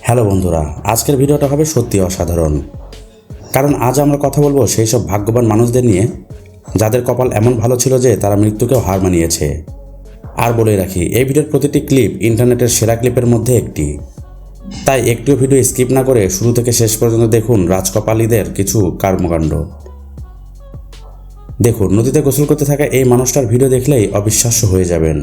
Hello বন্ধুরা, আজকের ভিডিওটা হবে সত্যি অসাধারণ। কারণ আজ আমরা কথা বলবো সেই সব ভাগ্যবান মানুষদের নিয়ে যাদের কপাল এমন ভালো ছিল যে তারা মৃত্যুকেও হার মানিয়েছে। আর বলে রাখি, এই ভিডিওর প্রতিটি ক্লিপ ইন্টারনেটের সেরা ক্লিপের মধ্যে একটি। তাই একটিও ভিডিও স্কিপ না করে শুরু থেকে শেষ পর্যন্ত দেখুন রাজকপালীদের কিছু কর্মকাণ্ড। দেখুন, নদীতে গোসল করতে থাকা এই মানুষটার ভিডিও দেখলেই অবিশ্বাস্য হয়ে যাবেন।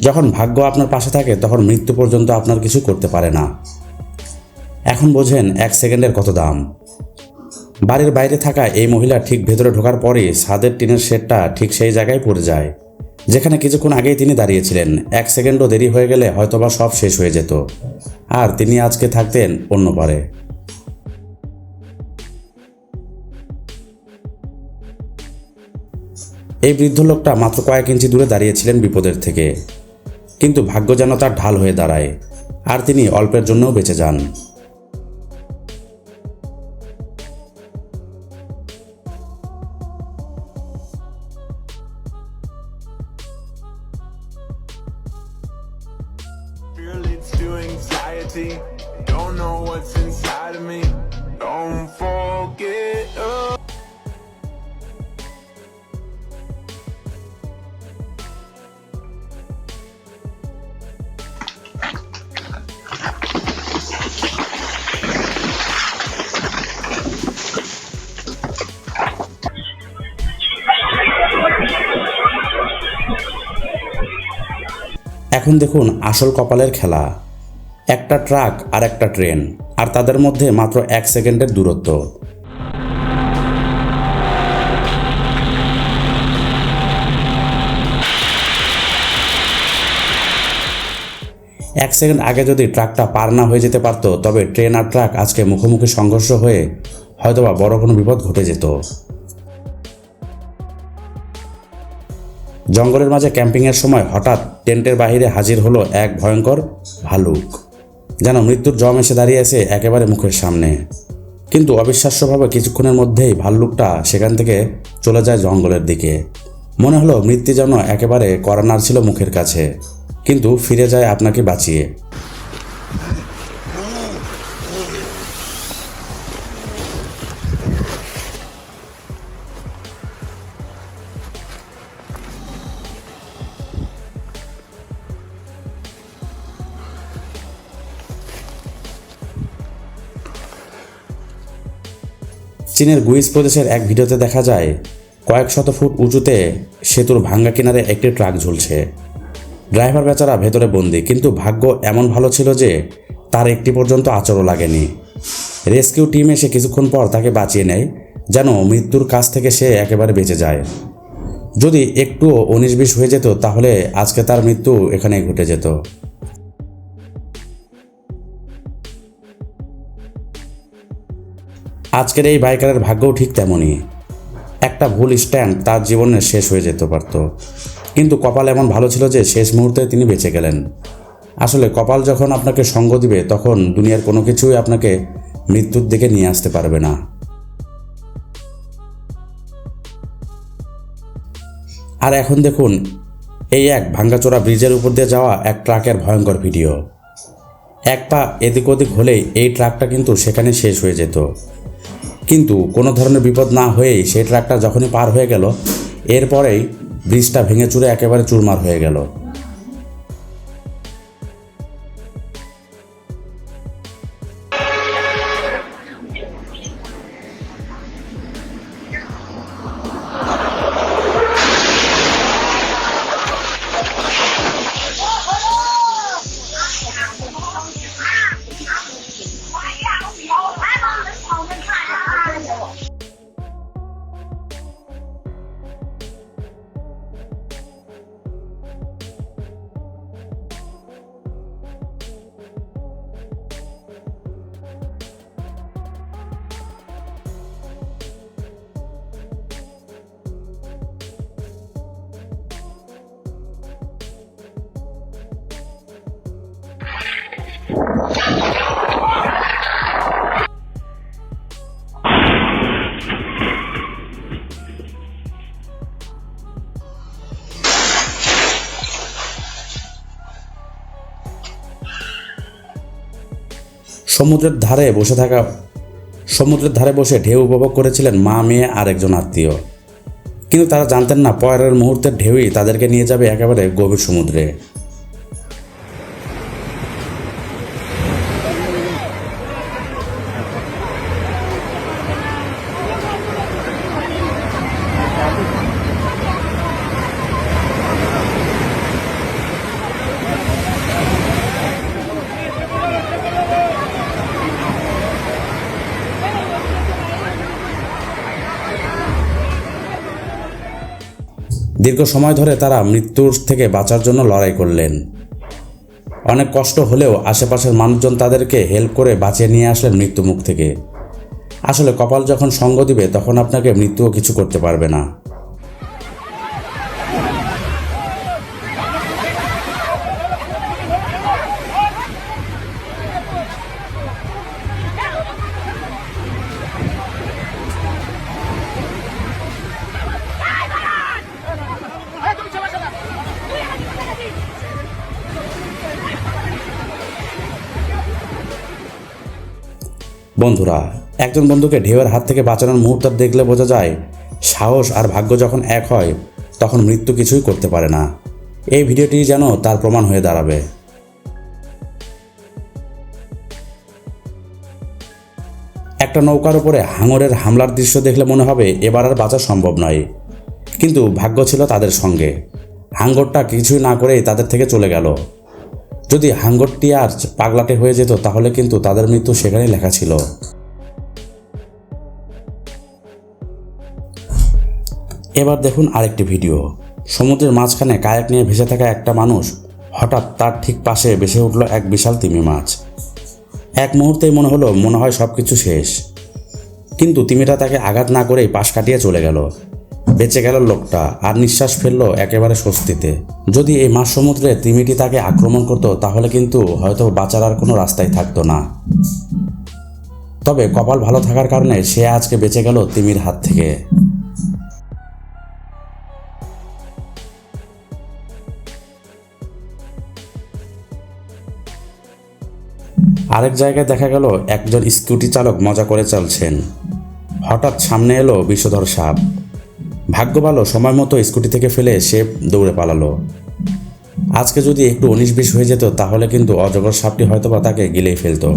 যখন ভাগ্য আপনার পাশে থাকে তখন মৃত্যু পর্যন্ত আপনার কিছু করতে পারে না। এখন বোঝেন 1 সেকেন্ডের কত দাম। বাড়ির বাইরে থাকা এই মহিলা ঠিক ভেতরে ঢোকার পরই ছাদের টিনের শেডটা ঠিক সেই জায়গায় পড়ে যায় যেখানে কিছুক্ষণ আগেই তিনি দাঁড়িয়েছিলেন। 1 সেকেন্ডও দেরি হয়ে গেলে হয়তোবা সব শেষ হয়ে যেত, আর তিনি আজকে থাকতেন অন্য পারে। এই বৃদ্ধ লোকটা মাত্র কয়েক ইঞ্চি দূরে দাঁড়িয়েছিলেন বিপদের থেকে, কিন্তু ভাগ্য যেন তার ঢাল হয়ে দাঁড়ায়, আর তিনি অল্পের জন্যও বেঁচে যান। Don't know what's inside of me. Don't forget. এখন দেখুন আসল কপালের খেলা। একটা ট্রাক আর একটা ট্রেন, আর তাদের মধ্যে মাত্র 1 সেকেন্ডের দূরত্ব। এক সেকেন্ড আগে যদি ট্রাকটা পার না হয়ে যেতে পারত, তবে ট্রেন আর ট্রাক আজকে মুখোমুখি সংঘর্ষ হয়ে হয়তোবা বড় কোনো বিপদ ঘটে যেত। জঙ্গলের মাঝে ক্যাম্পিংয়ের সময় হঠাৎ টেন্টের বাহিরে হাজির হলো এক ভয়ঙ্কর ভালুক, যেন মৃত্যুর জম এসে দাঁড়িয়ে আছে একেবারে মুখের সামনে। কিন্তু অবিশ্বাস্যভাবে কিছুক্ষণের মধ্যেই ভাল্লুকটা সেখান থেকে চলে যায় জঙ্গলের দিকে। মনে হলো মৃত্যু যেন একেবারে কর্নার ছিল মুখের কাছে, কিন্তু ফিরে যায় আপনাকে বাঁচিয়ে। চীনের গুইজ প্রদেশের এক ভিডিওতে দেখা যায় কয়েক শত ফুট উঁচুতে সেতুর ভাঙ্গা কিনারে একটি ট্রাক ঝুলছে। ড্রাইভার বেচারা ভেতরে বন্দি, কিন্তু ভাগ্য এমন ভালো ছিল যে তার একটি পর্যন্ত আঁচড়ও লাগেনি। রেস্কিউ টিম এসে কিছুক্ষণ পর তাকে বাঁচিয়ে নেয়, যেন মৃত্যুর কাছ থেকে সে একেবারে বেঁচে যায়। যদি একটুও 19-20 হয়ে যেত তাহলে আজকে তার মৃত্যু এখানেই ঘটে যেত। আজকের এই বাইকারের ভাগ্যও ঠিক তেমনই। একটা ভুল স্ট্যান্ড তার জীবনের শেষ হয়ে যেতে পারত, কিন্তু কপাল এমন ভালো ছিল যে শেষ মুহূর্তে তিনি বেঁচে গেলেন। আসলে কপাল যখন আপনাকে সঙ্গ দিবে তখন দুনিয়ার কোনো কিছুই আপনাকে মৃত্যুর দিকে নিয়ে আসতে পারবে না। আর এখন দেখুন এই এক ভাঙ্গাচোরা ব্রিজের উপর দিয়ে যাওয়া এক ট্রাকের ভয়ঙ্কর ভিডিও। এক পা এদিক ওদিক হলেই এই ট্রাকটা কিন্তু সেখানে শেষ হয়ে যেত, কিন্তু কোনো ধরনের বিপদ না হয়েই সেই ট্রাকটা যখনই পার হয়ে গেল, এরপরেই ব্রিজটা ভেঙে চুরে একেবারে চুরমার হয়ে গেল। সমুদ্রের ধারে বসে ঢেউ উপভোগ করেছিলেন মা, মেয়ে আর একজন আত্মীয়। কিন্তু তারা জানতেন না পরের মুহূর্তের ঢেউই তাদেরকে নিয়ে যাবে একেবারে গভীর সমুদ্রে। দীর্ঘ সময় ধরে তারা মৃত্যুর থেকে বাঁচার জন্য লড়াই করলেন। অনেক কষ্ট হলেও আশেপাশের মানুষজন তাদেরকে হেল্প করে বাঁচিয়ে নিয়ে আসলেন মৃত্যুমুখ থেকে। আসলে কপাল যখন সঙ্গ দিবে তখন আপনাকে মৃত্যুও কিছু করতে পারবে না। বন্ধুরা, একজন বন্ধুকে ঢেউয়ের হাত থেকে বাঁচানোর মুহূর্ত দেখলে বোঝা যায় সাহস আর ভাগ্য যখন এক হয় তখন মৃত্যু কিছুই করতে পারে না। এই ভিডিওটি যেন তার প্রমাণ হয়ে দাঁড়াবে। একটা নৌকার উপরে হাঙরের হামলার দৃশ্য দেখলে মনে হবে এবার আর বাঁচা সম্ভব নয়, কিন্তু ভাগ্য ছিল তাদের সঙ্গে। হাঙরটা কিছুই না করেই তাদের থেকে চলে গেল। যদি হাঙরটি আর পাগলাটে হয়ে যেত তাহলে কিন্তু তাদের মৃত্যু সেখানেই লেখা ছিল। এবার দেখুন আরেকটি ভিডিও। সমুদ্রের মাঝখানে কায়াক নিয়ে ভেসে থাকা একটা মানুষ হঠাৎ তার ঠিক পাশে ভেসে উঠল এক বিশাল তিমি মাছ। এক মুহূর্তেই মনে হয় সব কিছু শেষ, কিন্তু তিমিটা তাকে আঘাত না করেই পাশ কাটিয়ে চলে গেল। বেঁচে গেল লোকটা আর নিঃশ্বাস ফেলল একেবারে স্বস্তিতে। যদি এই মাঝ সমুদ্রে তিমিটি তাকে আক্রমণ করত তাহলে কিন্তু হয়তো বাঁচার আর কোনো রাস্তাই থাকতো না। তবে কপাল ভালো থাকার কারণে সে আজকে বেঁচে গেল তিমির হাত থেকে। আরেক জায়গায় দেখা গেল একজন স্কুটি চালক মজা করে চলছেন। হঠাৎ সামনে এলো বিষধর সাপ। ভাগ্য ভালো, সময় মতো স্কুটি থেকে ফেলে সে দৌড়ে পালালো। আজকে যদি একটু 19-20 হয়ে যেত তাহলে কিন্তু অজগর সাপটি হয়তোবা তাকে গিলেই ফেলতো।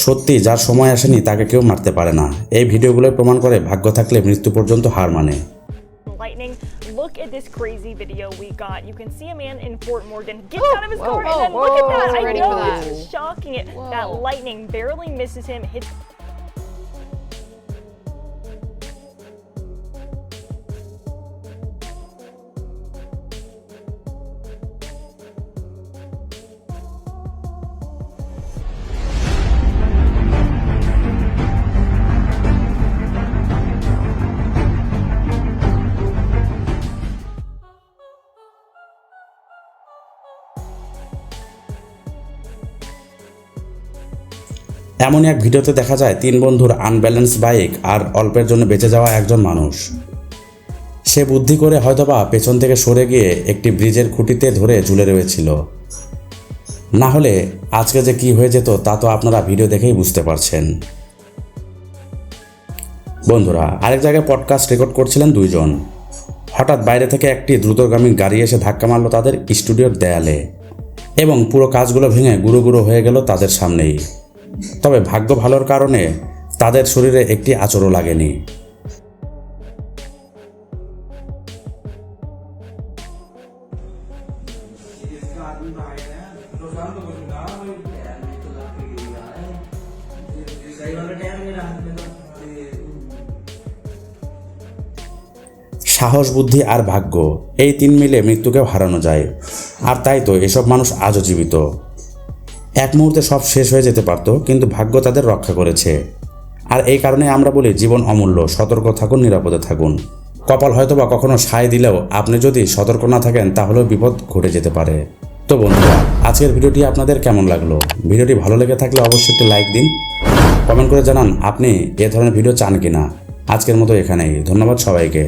সত্যি যার সময় আসেনি তাকে কেউ মারতে পারে না। এই ভিডিওগুলোই প্রমাণ করে ভাগ্য থাকলে মৃত্যু পর্যন্ত হার মানে। Lightning. Look at this crazy video we got. You can see a man in Fort Morgan get out of his car and then look at that. I know this is shocking. That lightning barely misses him, hits. এমনই এক ভিডিওতে দেখা যায় 3 বন্ধুর unbalance bike আর অল্পের জন্য বেঁচে যাওয়া একজন মানুষ। সে বুদ্ধি করে হয়তোবা পেছন থেকে সরে গিয়ে একটি ব্রিজের খুঁটিতে ধরে ঝুলে রয়েছিল। না হলে আজকে যে কি হয়ে যেত তা তো আপনারা ভিডিও দেখেই বুঝতে পারছেন। বন্ধুরা, আরেক জায়গায় পডকাস্ট রেকর্ড করছিলেন 2 জন। হঠাৎ বাইরে থেকে একটি দ্রুতগামী গাড়ি এসে ধাক্কা মারল তাদের স্টুডিওর দেয়ালে এবং পুরো কাজগুলো ভেঙে গুঁড়ো গুঁড়ো হয়ে গেল তাদের সামনেই। তবে ভাগ্য ভালোর কারণে তাদের শরীরে একটি আঁচড়ও লাগেনি। সাহস, বুদ্ধি আর ভাগ্য, এই 3 মিলে মৃত্যুকেও হারানো যায়। আর তাই তো এসব মানুষ আজও জীবিত। এক মুহূর্তে সব শেষ হয়ে যেতে পারত, কিন্তু ভাগ্য তাদের রক্ষা করেছে। আর এই কারণে আমরা বলি জীবন অমূল্য, সতর্ক থাকুন, নিরাপদে থাকুন। কপাল হয়তোবা কখনো সায় দিলেও আপনি যদি সতর্ক না থাকেন তাহলেও বিপদ ঘটে যেতে পারে। তো বন্ধুরা, আজকের ভিডিওটি আপনাদের কেমন লাগলো? ভিডিওটি ভালো লেগে থাকলে অবশ্যই একটি লাইক দিন, কমেন্ট করে জানান আপনি এ ধরনের ভিডিও চান কিনা। আজকের মতো এখানেই, ধন্যবাদ সবাইকে।